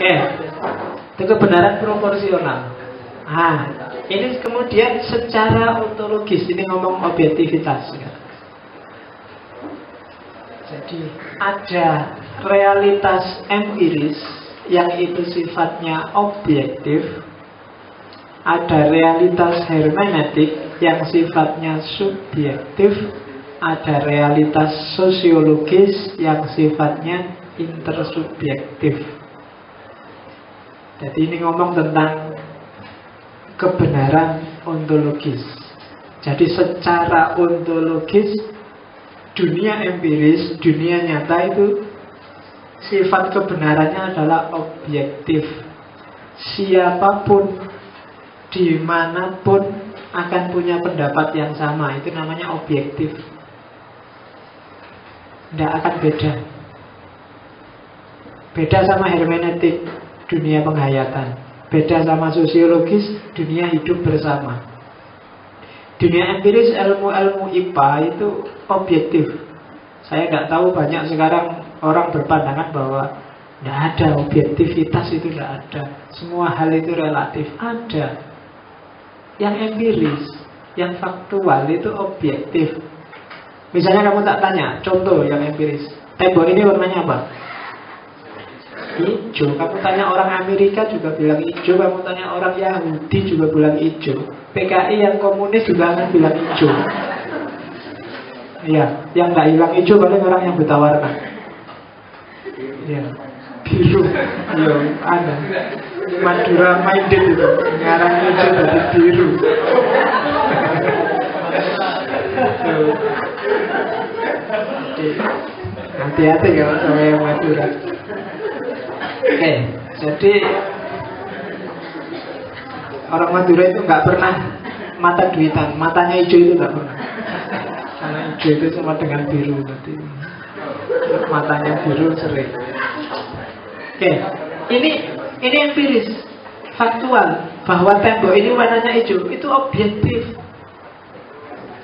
Oke, itu kebenaran proporsional. Ini kemudian secara ontologis, ini ngomong objektivitas ya. Jadi ada realitas empiris yang itu sifatnya objektif, ada realitas hermeneutik yang sifatnya subjektif, ada realitas sosiologis yang sifatnya intersubjektif. Jadi ini ngomong tentang kebenaran ontologis. Jadi secara ontologis, dunia empiris, dunia nyata itu sifat kebenarannya adalah objektif. Siapapun, dimanapun akan punya pendapat yang sama. Itu namanya objektif. Tidak akan beda. Beda sama hermeneutik, dunia penghayatan. Beda sama sosiologis, dunia hidup bersama. Dunia empiris, ilmu-ilmu IPA itu objektif. Saya nggak tahu, banyak sekarang orang berpandangan bahwa tidak ada objektivitas, itu tidak ada. Semua hal itu relatif. Ada. Yang empiris, yang faktual itu objektif. Misalnya kamu tak tanya, contoh yang empiris, tembok ini warnanya apa? Hijau. Kamu tanya orang Amerika juga bilang hijau. Kamu tanya orang Yahudi juga bilang hijau. PKI yang komunis juga akan bilang hijau. Iya, yang nggak hilang hijau paling orang yang buta warna. Iya, biru. Iya, ada. Madura minded itu, ngarang hijau jadi biru. Hati-hati kalau sama yang Madura. Oke, jadi orang Madura itu nggak pernah mata duitan, matanya hijau itu nggak pernah. Karena hijau itu sama dengan biru tadi. Matanya biru sering. Oke, ini empiris, faktual, bahwa tembok ini warnanya hijau, itu objektif.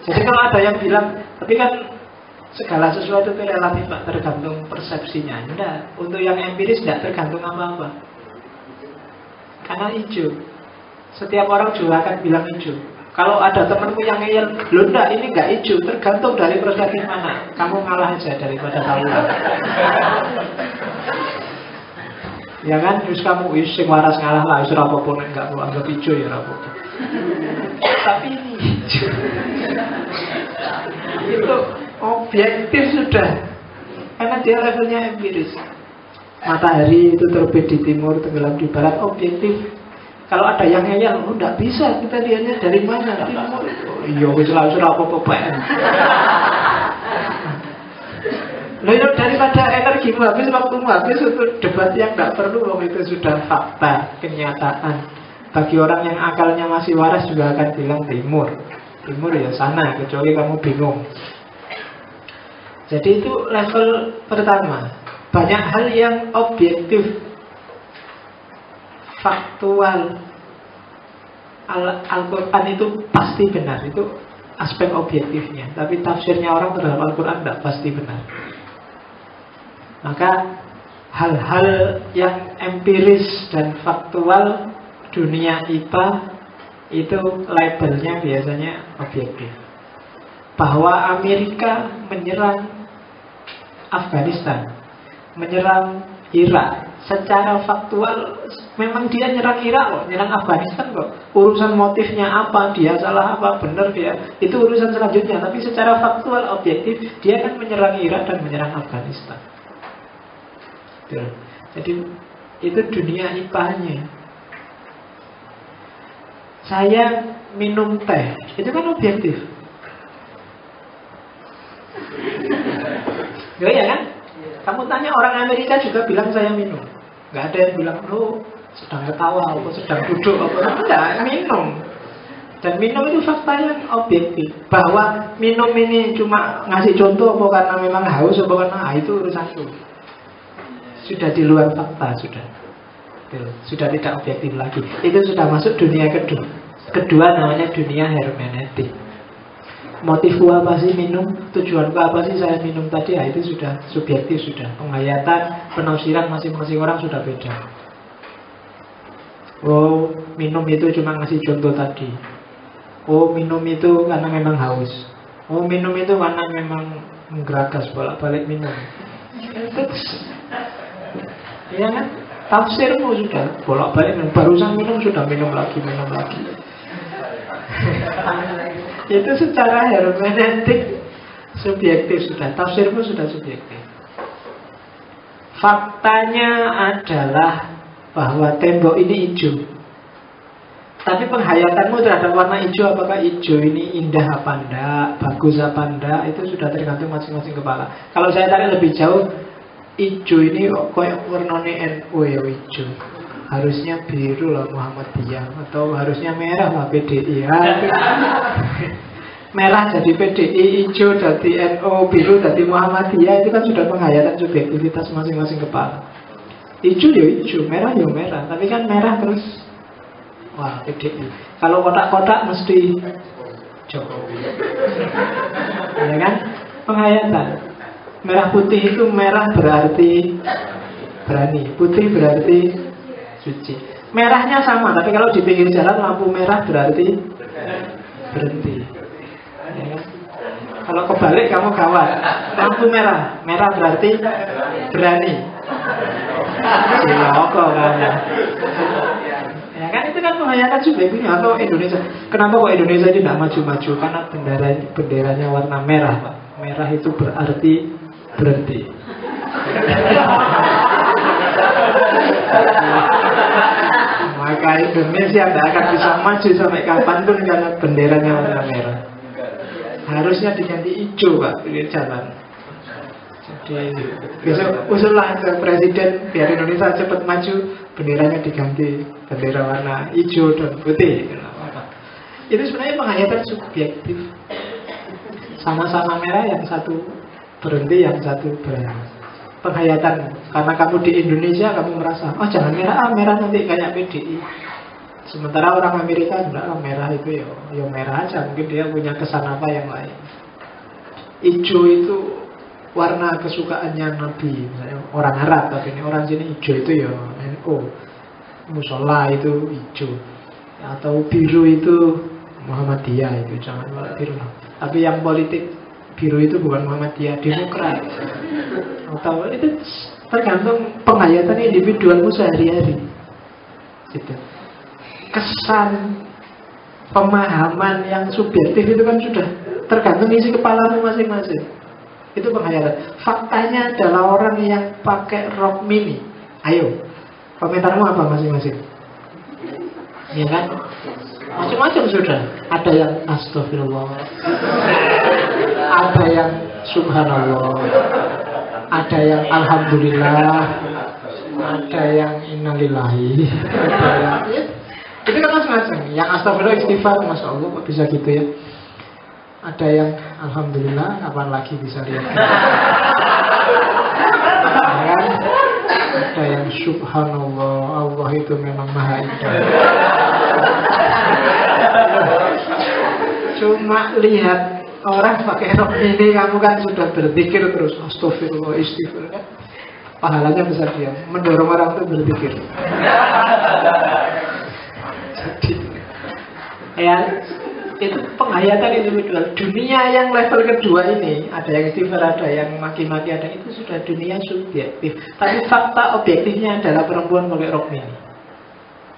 Jadi kalau ada yang bilang, tapi kan segala sesuatu itu relatif, Pak, tergantung persepsinya. Enggak, untuk yang empiris tidak tergantung apa-apa. Karena hijau. Setiap orang juga akan bilang hijau. Kalau ada temanmu yang ngeyel, loh enggak, ini enggak hijau, tergantung dari perspektif mana. Kamu ngalah aja daripada tahu. Ya kan, terus kamu sing waras ngalah lah, wis ora apa-apa nek enggak anggap hijau ya ora apa-apa. Tapi ini hijau. Itu objektif sudah, karena dia levelnya empiris. Matahari itu terbit di timur, tenggelam di barat, objektif. Kalau ada yang ngeyel, oh enggak bisa, kita lihatnya dari mana? Timur. Iya, wis lah apa-apa PM. Lalu daripada energimu habis, waktumu habis untuk debat yang tidak perlu, itu sudah fakta, kenyataan. Bagi orang yang akalnya masih waras juga akan bilang timur. Timur ya sana, kecuali kamu bingung. Jadi itu level pertama. Banyak hal yang objektif, faktual. Al-Quran itu pasti benar. Itu aspek objektifnya. Tapi tafsirnya orang terhadap Al-Quran tidak pasti benar. Maka hal-hal yang empiris dan faktual, dunia IPA, itu labelnya biasanya objektif. Bahwa Amerika menyerang Afghanistan, menyerang Irak, secara faktual memang dia nyerang Irak kok, nyerang Afghanistan kok. Urusan motifnya apa, dia salah apa, benar dia, itu urusan selanjutnya. Tapi secara faktual, objektif, dia kan menyerang Irak dan menyerang Afghanistan. Jadi itu dunia IPA-nya. Saya minum teh, itu kan objektif. Ya kan? Kamu tanya orang Amerika juga bilang saya minum. Gak ada yang bilang, lo sedang ketawa, apa sedang duduk, apa enggak, minum. Dan minum itu fakta yang objektif. Bahwa minum ini cuma ngasih contoh apa karena memang haus, apa karena itu urusanku. Sudah di luar fakta, sudah tidak objektif lagi. Itu sudah masuk dunia kedua. Kedua namanya dunia hermeneutik. Motifku apa sih minum? Tujuanku apa sih saya minum tadi? Itu sudah subjektif, sudah penghayatan, penafsiran masing-masing orang sudah beda. Oh, minum itu cuma ngasih contoh tadi. Oh, minum itu karena memang haus. Oh, minum itu karena memang menggeragas bolak-balik minum. Iya kan? Tafsirmu sudah bolak-balik minum. Barusan minum sudah minum lagi. Itu secara hermeneutik subjektif sudah. Tafsirmu sudah subjektif. Faktanya adalah bahwa tembok ini hijau. Tapi penghayatanmu terhadap warna hijau, apakah hijau ini indah apa enggak, bagus apa enggak, itu sudah tergantung masing-masing kepala. Kalau saya tarik lebih jauh, hijau ini kayak warnanya NU ya hijau. Harusnya biru lah Muhammadiyah, atau harusnya merah lah PDI. Merah jadi PDI, hijau jadi NU, biru jadi Muhammadiyah. Itu kan sudah penghayatan subjektivitas masing-masing kepala. Hijau ya hijau, merah ya merah. Tapi kan merah terus wah PDI. Kalau kotak-kotak mesti Jokowi. Ya kan? Penghayatan. Merah putih itu merah berarti berani, putih berarti suci. Merahnya sama, tapi kalau di pinggir jalan lampu merah berarti berhenti. Ya kan? Kalau kebalik kamu gawat. Lampu merah, merah berarti berani. Siloko kan. Ya kan itu kan penghayatan subjektif. Atau Indonesia, kenapa kok Indonesia tidak maju-maju? Karena benderanya warna merah, Pak. Merah itu berarti berhenti. Maka Indonesia tidak akan bisa maju sampai kapanpun karena benderanya warna merah. Harusnya diganti hijau, Pak, di jalan. Jadi besok usullah ke presiden biar Indonesia cepat maju, benderanya diganti bendera warna hijau dan putih. Itu sebenarnya penghayatan subjektif. Sama-sama merah, yang satu berhenti, yang satu berani. Penghayatan, karena kamu di Indonesia kamu merasa, oh jangan merah, merah nanti kayak PDI. Sementara orang Amerika enggak, merah itu ya merah aja, mungkin dia punya kesan apa yang lain. Hijau itu warna kesukaannya Nabi, misalnya orang Arab, tapi ini orang sini hijau itu ya NU, musola itu hijau, atau biru itu Muhammadiyah, itu jangan biru. Tapi yang politik biru itu bukan Muhammadiyah, Demokrat. Atau itu tergantung penghayatan individualmu sehari-hari. Gitu. Kesan pemahaman yang subjektif itu kan sudah tergantung isi kepalamu masing-masing. Itu penghayatan. Faktanya adalah orang yang pakai rok mini. Ayo, komentarmu apa masing-masing? Ya kan? Macam-macam sudah. Ada yang astagfirullah, ada yang subhanallah, ada yang alhamdulillah, ada yang innalillahi, ada yang itu kan macam-macam. Yang astagfirullah istighfar, masya Allah kok bisa gitu ya. Ada yang alhamdulillah, kapan lagi bisa lihat? Ya, ada yang subhanallah, Allah itu memang maha indah. Cuma lihat orang pakai rok ini, kamu kan sudah berpikir terus astagfirullah, istighfar kan? Pahalanya besar dia, mendorong orang itu berpikir. Jadi ya itu penghayatan individual. Dunia yang level kedua ini, ada yang istighfar, ada yang maki-maki, ada itu sudah dunia subjektif. Tapi fakta objektifnya adalah perempuan pakai rok mini.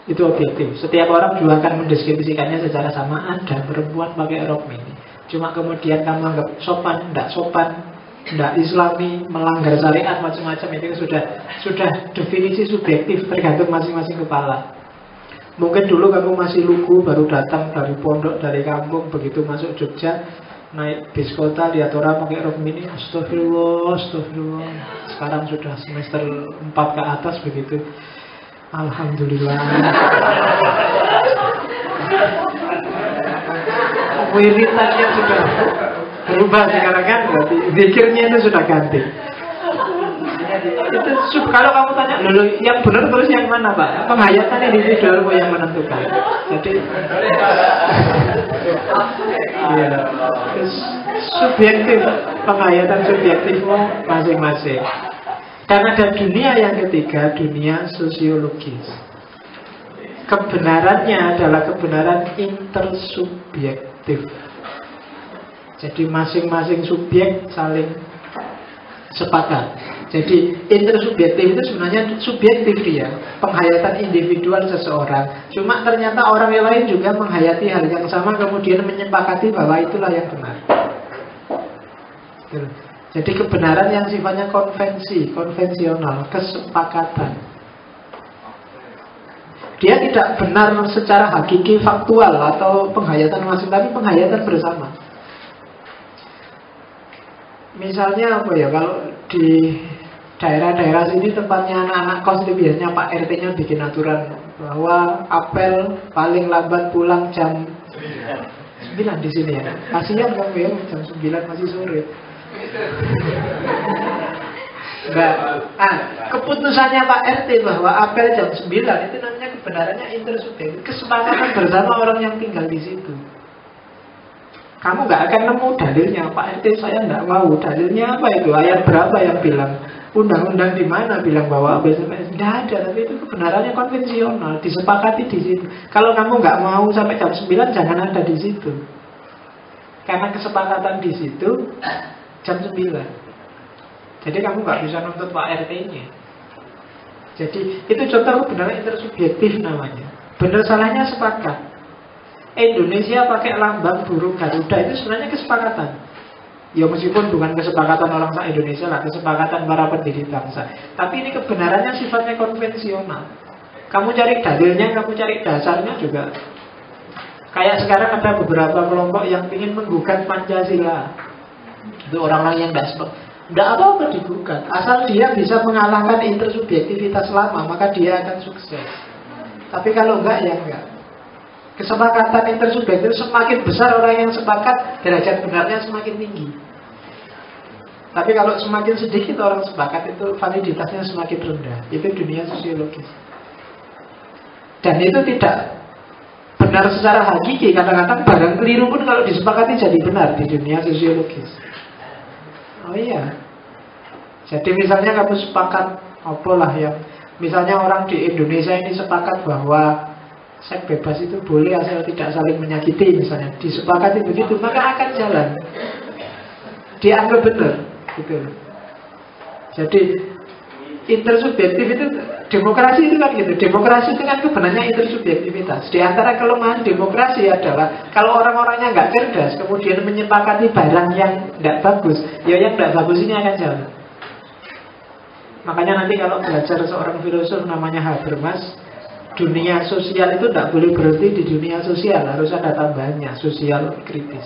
Itu objektif. Setiap orang juga akan mendeskripsikannya secara sama. Ada perempuan pakai rok mini. Cuma kemudian kamu anggap sopan, tidak islami, melanggar syariat, macam-macam. Itu sudah definisi subjektif, tergantung masing-masing kepala. Mungkin dulu kamu masih lugu, baru datang dari pondok, dari kampung, begitu masuk Jogja, naik bis kota, lihat orang pakai rok mini, astagfirullah, astagfirullah. Sekarang sudah semester 4 ke atas begitu, alhamdulillah. Wiritannya sudah berubah sekarang kan, berarti zikirnya itu sudah ganti. Itu kalau kamu tanya, loh, yang benar terus yang mana, Pak? Penghayatan individualmu yang menentukan. Jadi ya, subjektif, penghayatan subjektifmu masing-masing. Dan ada dunia yang ketiga, dunia sosiologis. kebenarannya adalah kebenaran intersubjektif. Jadi masing-masing subjek saling sepakat. Jadi intersubjektif itu sebenarnya subjektif dia, penghayatan individual seseorang. Cuma ternyata orang yang lain juga menghayati hal yang sama, kemudian menyepakati bahwa itulah yang benar. Jadi kebenaran yang sifatnya konvensional, kesepakatan. Dia tidak benar secara hakiki, faktual atau penghayatan masing, tapi penghayatan bersama. Misalnya apa ya, kalau di daerah-daerah sini tempatnya anak-anak kos itu biasanya Pak RT-nya bikin aturan bahwa apel paling lambat pulang jam 9 di sini ya. Kasihan kan ya, jam 9 masih sore. Enggak. Keputusannya Pak RT bahwa apel jam 9 itu namanya kebenarannya intersubjektif, kesepakatan bersama orang yang tinggal di situ. Kamu nggak akan nemu dalilnya. Pak RT saya nggak mau. Dalilnya apa itu? Ayat berapa yang bilang? Undang-undang di mana bilang bahwa apel tidak ada. Tapi itu kebenarannya konvensional, disepakati di situ. Kalau kamu nggak mau sampai jam 9, jangan ada di situ. Karena kesepakatan di situ jam 9. Jadi kamu nggak bisa nuntut Pak RT-nya. Jadi itu contoh kebenaran intersubjektif namanya. Benar salahnya sepakat. Indonesia pakai lambang burung Garuda itu sebenarnya kesepakatan. Ya meskipun bukan kesepakatan orang se-Indonesia lah, kesepakatan para pendiri bangsa. Tapi ini kebenarannya sifatnya konvensional. Kamu cari dalilnya, kamu cari dasarnya juga. Kayak sekarang ada beberapa kelompok yang ingin menggugat Pancasila. Itu orang-orang yang tidak apa-apa digugat. Asal dia bisa mengalahkan intersubjektivitas lama, maka dia akan sukses. Tapi kalau enggak, ya enggak. Kesepakatan intersubjektif semakin besar orang yang sepakat, derajat benarnya semakin tinggi. Tapi kalau semakin sedikit orang sepakat, itu validitasnya semakin rendah. Itu dunia sosiologis. Dan itu tidak benar secara hakiki. Kadang-kadang barang keliru pun kalau disepakati jadi benar di dunia sosiologis. Oh iya. Jadi misalnya kamu sepakat, apalah yang misalnya orang di Indonesia ini sepakat bahwa seks bebas itu boleh asal tidak saling menyakiti misalnya, disepakati begitu, maka akan jalan, dianggap benar gitu. Jadi intersubjektif itu, demokrasi itu kan gitu. Demokrasi itu kan sebenarnya intersubjektivitas. Di antara kelemahan demokrasi adalah kalau orang-orangnya nggak cerdas, kemudian menyepakati barang yang nggak bagus, ya yang nggak bagus ini akan jalan. Makanya nanti kalau belajar seorang filosof namanya Habermas, dunia sosial itu tidak boleh berhenti di dunia sosial, harus ada tambahannya, sosial kritis.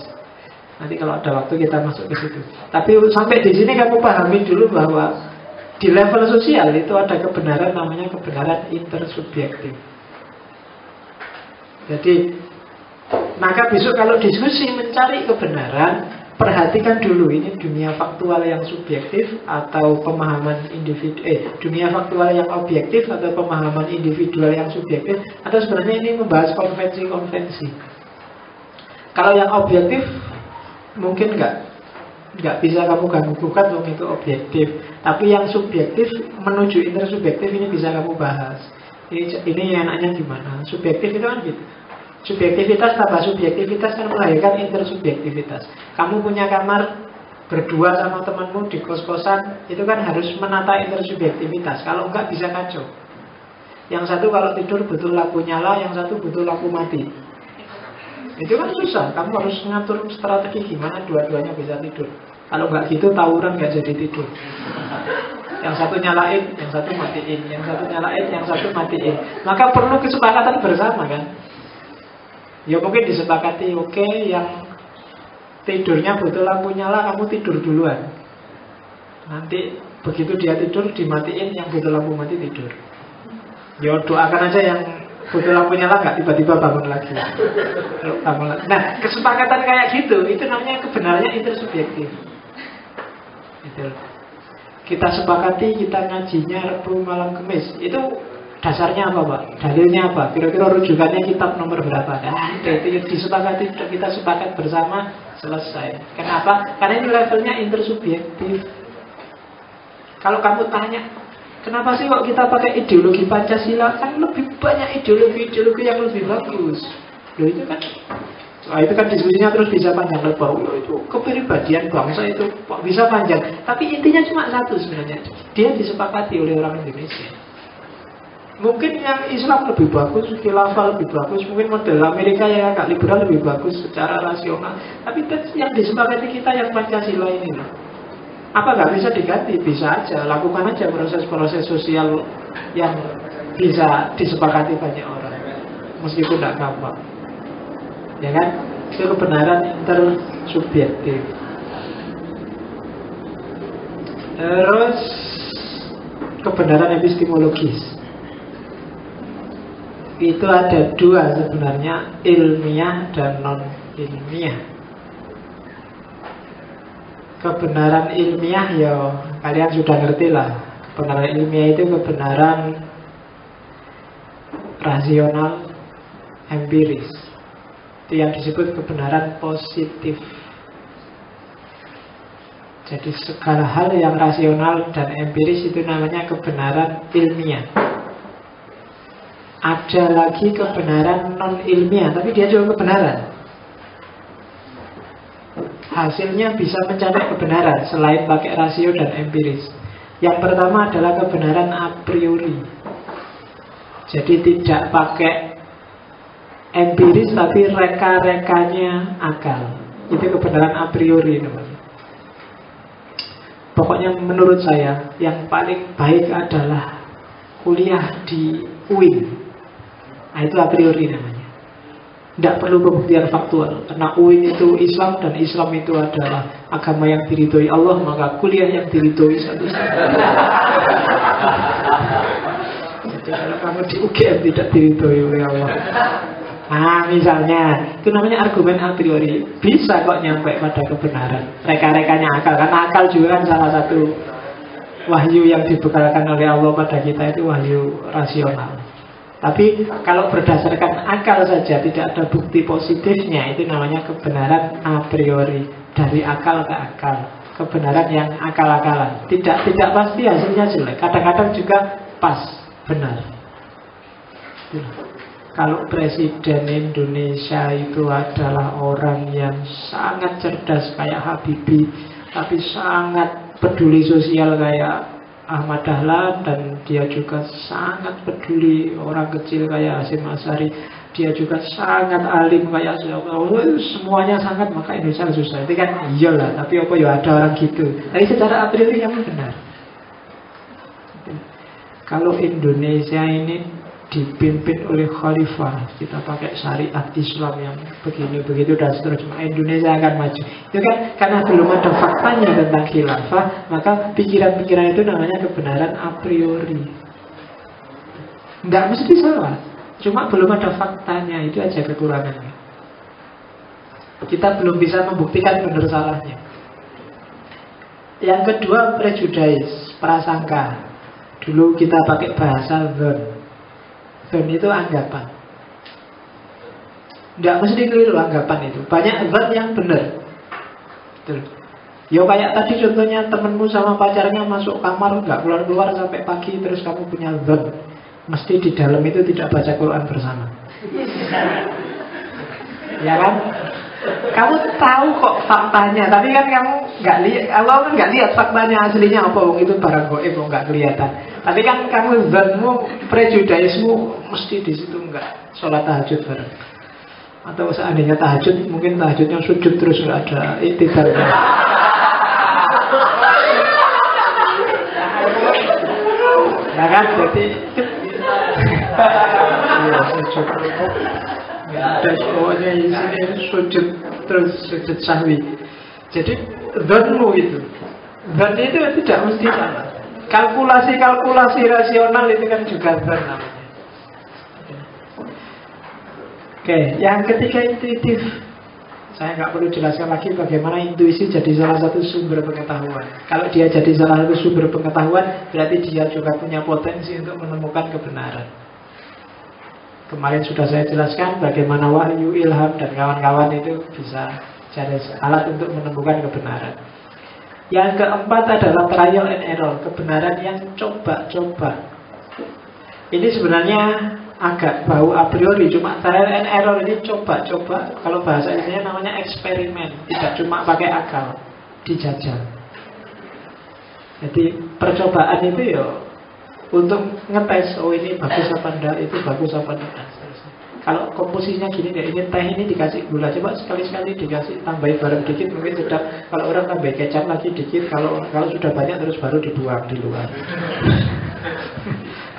Nanti kalau ada waktu kita masuk ke situ. Tapi sampai di sini kamu pahami dulu bahwa di level sosial itu ada kebenaran namanya kebenaran intersubjektif. Jadi maka besok kalau diskusi mencari kebenaran, perhatikan dulu ini dunia faktual yang subjektif atau pemahaman individu, dunia faktual yang objektif atau pemahaman individual yang subjektif, atau sebenarnya ini membahas konvensi-konvensi. Kalau yang objektif mungkin nggak bisa kamu ganggu-gugat, itu objektif. Tapi yang subjektif menuju intersubjektif ini bisa kamu bahas. Ini enaknya gimana? Subjektif itu kan gitu. Subjektivitas tambah subjektivitas kan melahirkan intersubjektivitas. Kamu punya kamar berdua sama temanmu di kos-kosan, itu kan harus menata intersubjektivitas. Kalau enggak bisa kacau. Yang satu kalau tidur butuh lampu nyala, yang satu butuh lampu mati. Itu kan susah. Kamu harus ngatur strategi gimana dua-duanya bisa tidur. Kalau enggak gitu tawuran enggak jadi tidur. Yang satu nyalain, yang satu matiin. Yang satu nyalain, yang satu matiin. Maka perlu kesepakatan bersama kan. Ya mungkin disepakati, oke, yang tidurnya butuh lampu nyala, kamu tidur duluan. Nanti begitu dia tidur, dimatiin, yang butuh lampu mati tidur. Ya doakan aja yang butuh lampu nyala nggak tiba-tiba bangun lagi. Nah, kesepakatan kayak gitu, itu namanya kebenarannya intersubjektif. Itu. Kita sepakati, kita ngajinya Rabu malam Kamis. Itu dasarnya apa Pak? Dalilnya apa? Kira-kira rujukannya kitab nomor berapa kan? Itu disepakati, kita sepakat bersama, selesai. Kenapa? Karena ini levelnya intersubjektif. Kalau kamu tanya, Kenapa sih kok kita pakai ideologi Pancasila? Kan lebih banyak ideologi-ideologi yang lebih bagus. Loh itu kan, itu kan diskusinya terus bisa panjang lebar. Itu kepribadian bangsa itu bisa panjang. Tapi intinya cuma satu sebenarnya. Dia disepakati oleh orang Indonesia. Mungkin yang Islam lebih bagus, khilafah lebih bagus, mungkin model Amerika yang agak liberal lebih bagus secara rasional. Tapi yang disepakati kita yang Pancasila ini loh. Apa nggak bisa diganti? Bisa aja, lakukan aja proses-proses sosial yang bisa disepakati banyak orang, meskipun tidak gampang. Ya kan? Itu kebenaran intersubjektif. Terus kebenaran epistemologis. Itu ada dua sebenarnya, ilmiah dan non-ilmiah. Kebenaran ilmiah ya kalian sudah ngerti lah. Kebenaran ilmiah itu kebenaran rasional, empiris. Itu yang disebut kebenaran positif. Jadi segala hal yang rasional dan empiris itu namanya kebenaran ilmiah. Ada lagi kebenaran non-ilmiah, tapi dia juga kebenaran. Hasilnya bisa mencapai kebenaran selain pakai rasio dan empiris. Yang pertama adalah kebenaran a priori. Jadi tidak pakai empiris tapi reka-rekanya akal. Itu kebenaran a priori namanya. Pokoknya menurut saya yang paling baik adalah kuliah di UIN. Nah, itu a priori namanya. Tidak perlu pembuktian faktual. Karena UIN itu Islam dan Islam itu adalah agama yang diridhoi Allah, maka kuliah yang diridhoi satu-satunya. Jadi kalau kamu di UGM tidak diridhoi oleh Allah. Nah misalnya, itu namanya argumen a priori. Bisa kok nyampe pada kebenaran. Reka-rekanya akal. Karena akal juga kan salah satu wahyu yang dibekalkan oleh Allah pada kita itu wahyu rasional. Tapi kalau berdasarkan akal saja tidak ada bukti positifnya, itu namanya kebenaran a priori, dari akal ke akal. Kebenaran yang akal-akalan. Tidak pasti hasilnya jelek. Kadang-kadang juga pas, benar. Kalau Presiden Indonesia itu adalah orang yang sangat cerdas kayak Habibie, tapi sangat peduli sosial kayak Ahmad Dahlan, dan dia juga sangat peduli orang kecil kayak Hasyim Asyari. Dia juga sangat alim kayak semuanya sangat, maka Indonesia susah. Itu kan iyalah, tapi apa ya ada orang gitu. Tapi secara a priori yang benar. Kalau Indonesia ini dipimpin oleh khalifah, kita pakai syariat Islam yang begini-begitu dan seterusnya, Indonesia akan maju. Itu kan karena belum ada faktanya tentang khilafah, maka pikiran-pikiran itu namanya kebenaran a priori. Nggak mesti salah, cuma belum ada faktanya, itu aja kekurangannya. Kita belum bisa membuktikan benar salahnya. Yang kedua, prejudis, prasangka. Dulu kita pakai bahasa zon. Zon itu anggapan. Tidak mesti keliru anggapan itu. Banyak zon yang benar. Betul. Ya kayak tadi contohnya temenmu sama pacarnya masuk kamar nggak keluar-keluar sampai pagi, terus kamu punya zon. Mesti di dalam itu tidak baca Quran bersama. Ya kan? Kamu tahu kok faktanya, tapi kan kamu nggak lihat. Allah kan nggak lihat faktanya aslinya apa. Itu barang goib, nggak kelihatan. Tapi kan kamu zanmu, prejudismu mesti di situ nggak sholat tahajud bareng. Atau seandainya tahajud, mungkin tahajudnya sujud terus nggak ada iktidarnya. Nah kan, jadi ya, sujud. Ada pokoknya isinya sujud terus sujud sahwi. Jadi zanmu itu, zan itu tidak mesti salah. Kalkulasi rasional itu kan juga zan namanya. Oke, yang ketiga intuitif. Saya nggak perlu jelaskan lagi bagaimana intuisi jadi salah satu sumber pengetahuan. Kalau dia jadi salah satu sumber pengetahuan, berarti dia juga punya potensi untuk menemukan kebenaran. Kemarin sudah saya jelaskan bagaimana wahyu, ilham, dan kawan-kawan itu bisa jadi alat untuk menemukan kebenaran. Yang keempat adalah trial and error, kebenaran yang coba-coba. Ini sebenarnya agak bau a priori, cuma trial and error ini coba-coba. Kalau bahasa Indonesia namanya eksperimen, tidak cuma pakai akal, dijajal. Jadi percobaan itu ya untuk ngetes, oh ini bagus apa enggak, itu bagus apa enggak. Kalau komposisinya gini deh, ini teh ini dikasih gula, coba sekali-sekali dikasih tambahin garam dikit mungkin sedap. Kalau orang tambahin kecap lagi dikit, kalau sudah banyak terus baru dibuang di luar.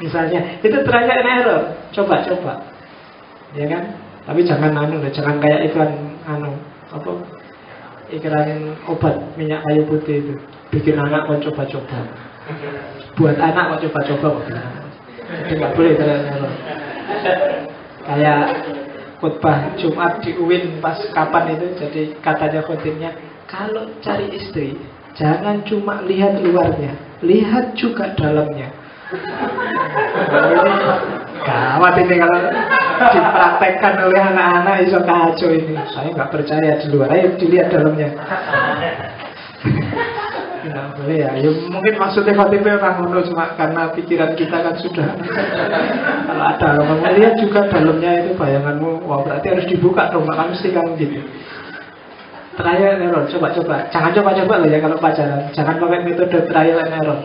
Misalnya, itu trial and error, coba-coba, ya kan? Tapi jangan jangan kayak iklan iklan obat minyak kayu putih itu, bikin anak kok coba-coba, buat anak kok coba-coba, jadi nggak boleh trial and error. Kayak khutbah Jumat di UIN pas kapan itu, jadi katanya khotibnya, kalau cari istri jangan cuma lihat luarnya, lihat juga dalamnya. Gawat ini kalau dipraktekkan oleh anak-anak iso kacau ini. Saya nggak percaya di luar, ayo dilihat dalamnya. Nggak boleh ya. Ya mungkin maksudnya khotibnya orang ngono, cuma karena pikiran kita kan sudah. Kalau ada orang melihat juga dalamnya itu bayanganmu, wah berarti harus dibuka dong, maka mesti kamu gitu. Trial and error, coba-coba. Jangan coba-coba loh ya kalau pacaran. Jangan pakai metode trial and error.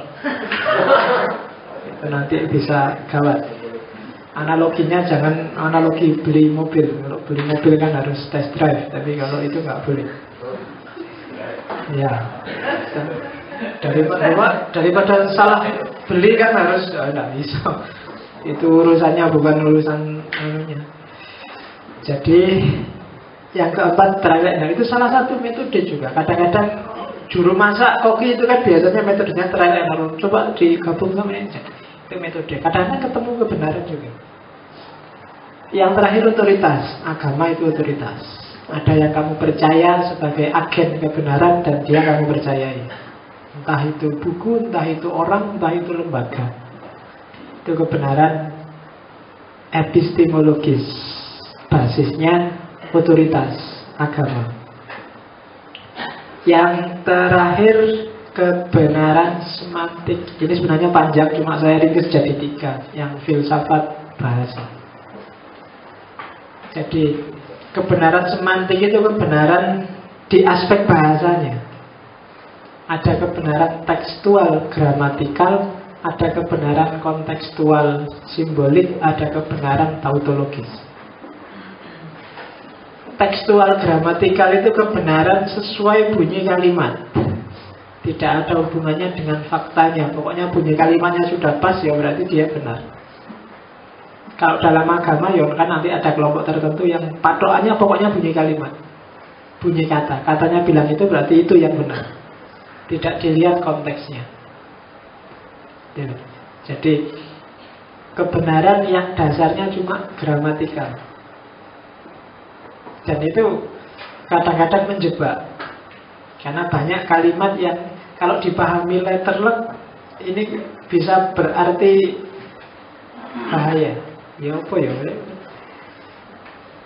Itu nanti bisa gawat. Analoginya jangan analogi beli mobil. Kalau beli mobil kan harus test drive, tapi kalau itu nggak boleh. Ya, daripada salah beli kan harus nggak bisa. Itu urusannya bukan urusan anunya. Jadi yang keempat trial. Nah itu salah satu metode juga. Kadang-kadang juru masak koki itu kan biasanya metodenya trial and error. Coba digabung sama ini. Itu metode. Kadang-kadang ketemu kebenaran juga. Yang terakhir otoritas. Agama itu otoritas. Ada yang kamu percaya sebagai agen kebenaran dan dia kamu percayai. Entah itu buku, entah itu orang, entah itu lembaga. Itu kebenaran epistemologis. Basisnya otoritas agama. Yang terakhir kebenaran semantik. Ini sebenarnya panjang, cuma saya ringkas jadi 3. Yang filsafat bahasa. Jadi kebenaran semantik itu kebenaran di aspek bahasanya. Ada kebenaran tekstual gramatikal, ada kebenaran kontekstual simbolik, ada kebenaran tautologis. Tekstual gramatikal itu kebenaran sesuai bunyi kalimat. Tidak ada hubungannya dengan faktanya. Pokoknya bunyi kalimatnya sudah pas, ya berarti dia benar. Kalau dalam agama ya kan nanti ada kelompok tertentu yang patokannya pokoknya bunyi kalimat, bunyi kata. Katanya bilang itu berarti itu yang benar. Tidak dilihat konteksnya. Jadi kebenaran yang dasarnya cuma gramatikal. Dan itu kadang-kadang menjebak. Karena banyak kalimat yang kalau dipahami letterlek ini bisa berarti bahaya. Ya apa ya?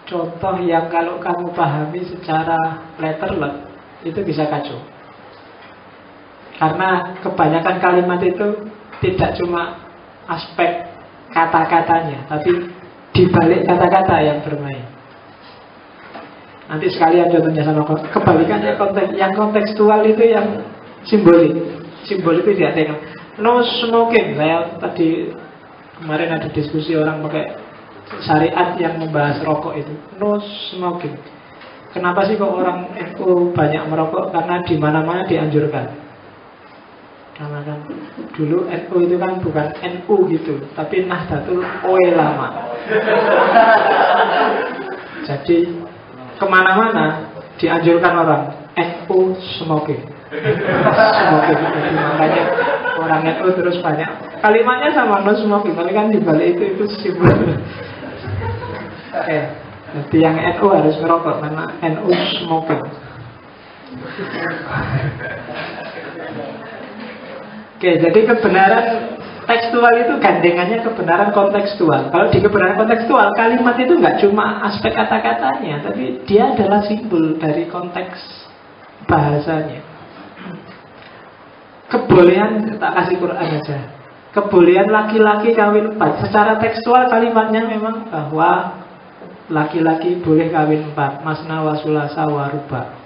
Contoh yang kalau kamu pahami secara letterlek itu bisa kacau. Karena kebanyakan kalimat itu tidak cuma aspek kata-katanya, tapi dibalik kata-kata yang bermain. Nanti sekalian contohnya sama kebalikannya konteks. Yang kontekstual itu yang simbolik. Simbol itu tidak tengok. No smoking. Saya tadi kemarin ada diskusi orang pakai syariat yang membahas rokok itu. No smoking. Kenapa sih kok orang NU banyak merokok? Karena di mana-mana dianjurkan. Karena kan dulu NU itu kan bukan NU gitu, tapi Nahdlatul Ulama. Jadi kemana-mana dianjurkan orang NU smoking. Smoking. Jadi makanya orang NU terus banyak. Kalimatnya sama no smoking, tapi kan dibalik itu simbol. Oke. Jadi yang NU harus merokok karena NU smoking. Oke, jadi kebenaran tekstual itu gandengannya kebenaran kontekstual. Kalau di kebenaran kontekstual, kalimat itu nggak cuma aspek kata-katanya, tapi dia adalah simbol dari konteks bahasanya. kebolehan, tak kasih Quran aja. Kebolehan laki-laki kawin 4. Secara tekstual kalimatnya memang bahwa laki-laki boleh kawin 4, masna wa sulasa wa ruba.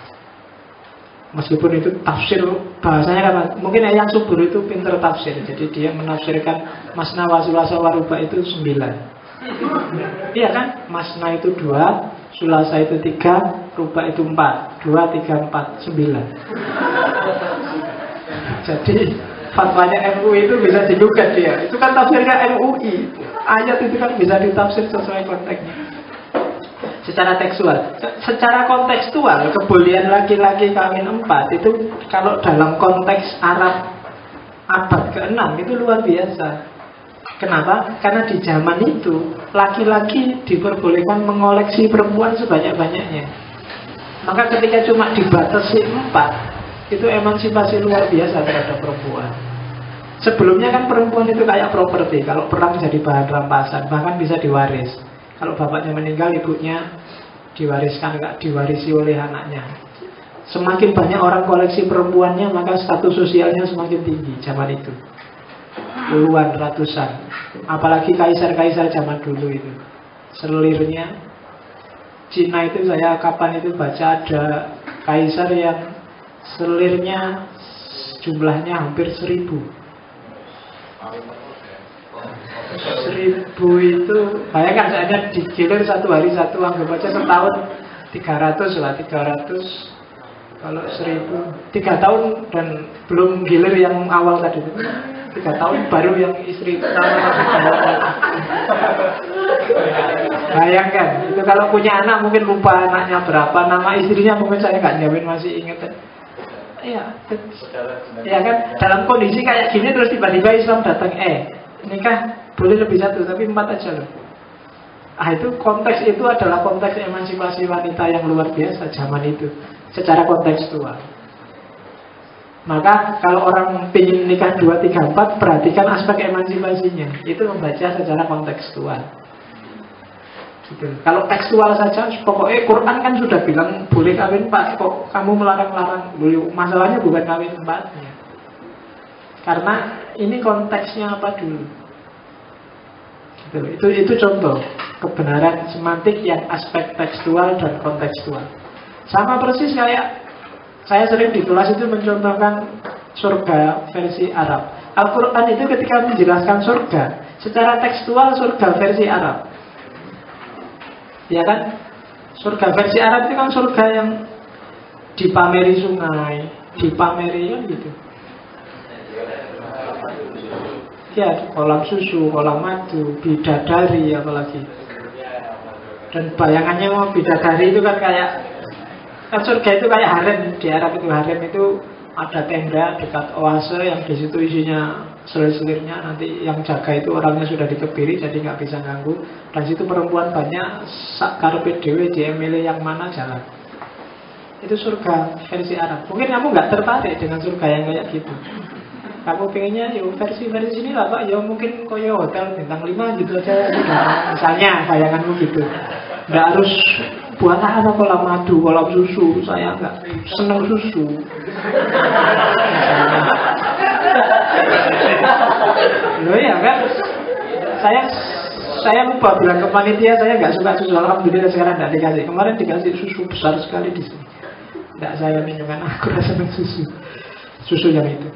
Meskipun itu tafsir bahasanya apa? Mungkin yang subur itu pinter tafsir. Jadi dia menafsirkan masna wa sulasa wa ruba itu 9. Iya kan? Masna itu 2, sulasa itu 3, ruba itu 4. 2, 3, 4, 9. Jadi fatwanya MUI itu bisa digugat dia. Itu kan tafsirnya MUI. Ayat itu kan bisa ditafsir sesuai konteksnya. Secara tekstual, secara kontekstual kebolehan laki-laki kawin 4 itu kalau dalam konteks Arab abad ke-6 itu luar biasa. Kenapa? Karena di zaman itu laki-laki diperbolehkan mengoleksi perempuan sebanyak-banyaknya. Maka ketika cuma dibatasi 4, itu emansipasi luar biasa terhadap perempuan. Sebelumnya kan perempuan itu kayak properti. Kalau perang jadi bahan rampasan, bahkan bisa diwaris. Kalau bapaknya meninggal, ibunya diwariskan, nggak diwarisi oleh anaknya. Semakin banyak orang koleksi perempuannya, maka status sosialnya semakin tinggi zaman itu. Puluhan, ratusan. Apalagi kaisar-kaisar zaman dulu itu. Selirnya Cina itu, saya kapan itu baca ada kaisar yang selirnya jumlahnya hampir 1000. 1000 itu, bayangkan saya digilir satu hari satu, anggap aja setahun 300 lah, 300 kalau 1000, 3 tahun dan belum gilir yang awal tadi itu. 3 tahun baru yang istri pertama. Bayangkan, itu kalau punya anak mungkin lupa anaknya berapa, nama istrinya mungkin saya nggak jamin masih ingat. Iya, ya kan, dalam kondisi kayak gini terus tiba-tiba Islam datang, nikah boleh lebih satu, tapi 4 aja loh. Itu konteks itu adalah konteks emansipasi wanita yang luar biasa zaman itu, secara kontekstual. Maka kalau orang ingin nikah 2, 3, 4, perhatikan aspek emansipasinya. Itu membaca secara kontekstual. Gitu. Kalau tekstual saja, pokoknya Quran kan sudah bilang boleh kawin 4, kok kamu melarang-larang? Masalahnya bukan kawin 4-nya. Karena ini konteksnya apa dulu. Itu contoh kebenaran semantik yang aspek tekstual dan kontekstual. Sama persis kayak saya sering di kelas itu mencontohkan surga versi Arab. Al-Quran itu ketika menjelaskan surga, secara tekstual surga versi Arab, ya kan? Surga versi Arab itu kan surga yang dipameri sungai, dipameri kan gitu. Ya, kolam susu, kolam madu, bidadari apalagi. Dan bayangannya mau bidadari itu kan kayak, kan surga itu kayak harem. Di Arab itu harem itu ada tenda dekat oase yang di situ isinya selir-selirnya. Nanti yang jaga itu orangnya sudah dikebiri jadi nggak bisa ganggu. Dan situ perempuan banyak, sak karpet dewe, dia milih yang mana jalan. Itu surga versi Arab. Mungkin kamu nggak tertarik dengan surga yang kayak gitu. Kamu pengennya ya versi sini lah Pak, ya mungkin koyo hotel bintang 5 gitu aja sudah. Misalnya bayanganmu gitu. Nggak harus buat apa kolam madu, kolam susu. Saya nggak seneng susu. Loh ya kan, saya lupa bilang ke panitia saya nggak suka susu. Alhamdulillah sekarang nggak dikasih. Kemarin dikasih susu besar sekali di sini. Nggak saya minum, kan aku rasa seneng susu yang itu.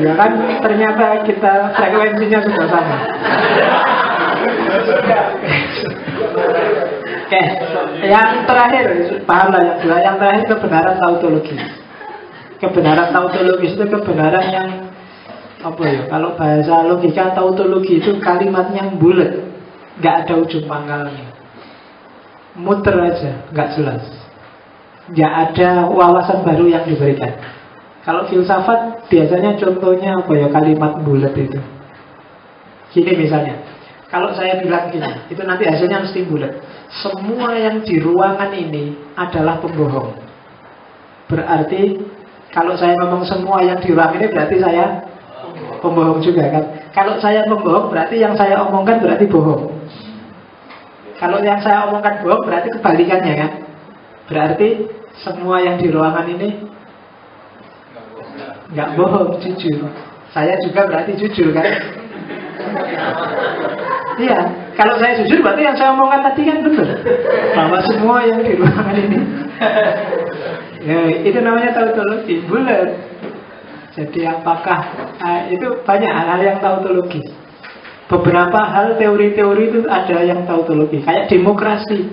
Ya kan, ternyata kita frekuensinya sudah sama. Oke, yang terakhir paham lah yang dua. Yang terakhir kebenaran tautologis. Kebenaran tautologis itu kebenaran yang apa ya? Kalau bahasa logika tautologi itu kalimatnya bulat, nggak ada ujung pangkalnya, muter aja, nggak jelas. Nggak ada wawasan baru yang diberikan. Kalau filsafat biasanya contohnya apa ya, kalimat bulat itu. Gini misalnya, kalau saya bilang gini, itu nanti hasilnya mesti bulat. Semua yang di ruangan ini adalah pembohong. Berarti kalau saya ngomong semua yang di ruangan ini berarti saya pembohong juga kan. Kalau saya pembohong berarti yang saya omongkan berarti bohong. Kalau yang saya omongkan bohong berarti kebalikannya kan. Berarti semua yang di ruangan ini nggak bohong, jujur. Saya juga berarti jujur kan? Iya, kalau saya jujur berarti yang saya omongkan tadi kan benar, bahwa semua yang di ruangan ini ya, itu namanya tautologi, bulat. Jadi apakah itu banyak hal-hal yang tautologis. Beberapa hal teori-teori itu ada yang tautologi. Kayak demokrasi.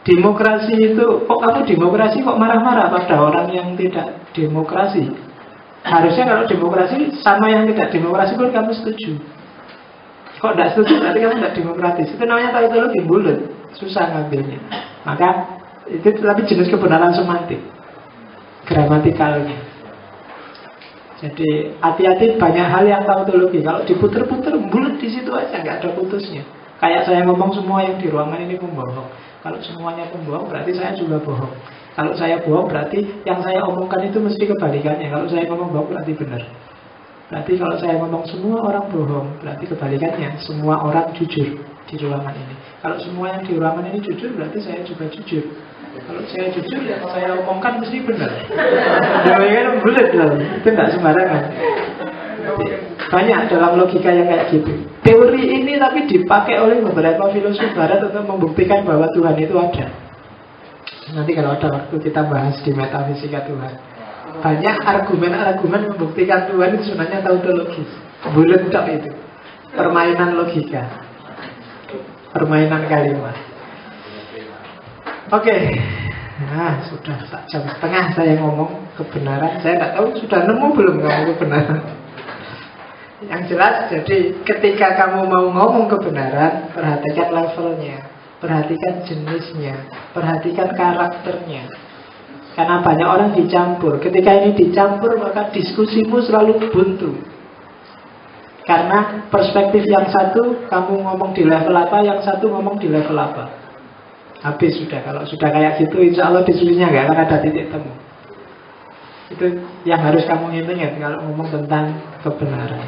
Demokrasi itu, kok kamu demokrasi kok marah-marah pada orang yang tidak demokrasi? Harusnya kalau demokrasi sama yang tidak demokrasi pun kamu setuju. Kok tidak setuju berarti kamu tidak demokratis. Itu namanya tautologi bulat. Susah ngambilnya. Maka itu tapi jenis kebenaran semantik, gramatikalnya. Jadi hati-hati, banyak hal yang tautologi. Kalau diputer-puter bulat di situ aja, nggak ada putusnya. Kayak saya ngomong semua yang di ruangan ini pembohong. Kalau semuanya pembohong berarti saya juga bohong. Kalau saya bohong berarti yang saya omongkan itu mesti kebalikannya. Kalau saya ngomong bohong berarti benar. Berarti kalau saya ngomong semua orang bohong, berarti kebalikannya, semua orang jujur di ruangan ini. Kalau semua yang di ruangan ini jujur, berarti saya juga jujur. Kalau saya jujur, yang saya omongkan mesti benar. Namanya bulat loh, itu tidak sembarangan. Banyak dalam logika yang kayak gitu. Teori ini tapi dipakai oleh beberapa filosof barat untuk membuktikan bahwa Tuhan itu ada. Nanti kalau ada waktu kita bahas di metafisika Tuhan. Banyak argumen-argumen membuktikan Tuhan itu sebenarnya tautologis. Bulat tak itu. Permainan logika, permainan kalimat. Oke. Nah, sudah jam setengah saya ngomong kebenaran. Saya tidak tahu sudah nemu belum kamu kebenaran. Yang jelas, jadi ketika kamu mau ngomong kebenaran, perhatikan levelnya, perhatikan jenisnya, perhatikan karakternya. Karena banyak orang dicampur. Ketika ini dicampur, maka diskusimu selalu buntu. Karena perspektif yang satu kamu ngomong di level apa, yang satu ngomong di level apa. Habis sudah. Kalau sudah kayak gitu, insya Allah diskusinya nggak akan ada titik temu. Itu yang harus kamu ingat kalau ngomong tentang kebenaran.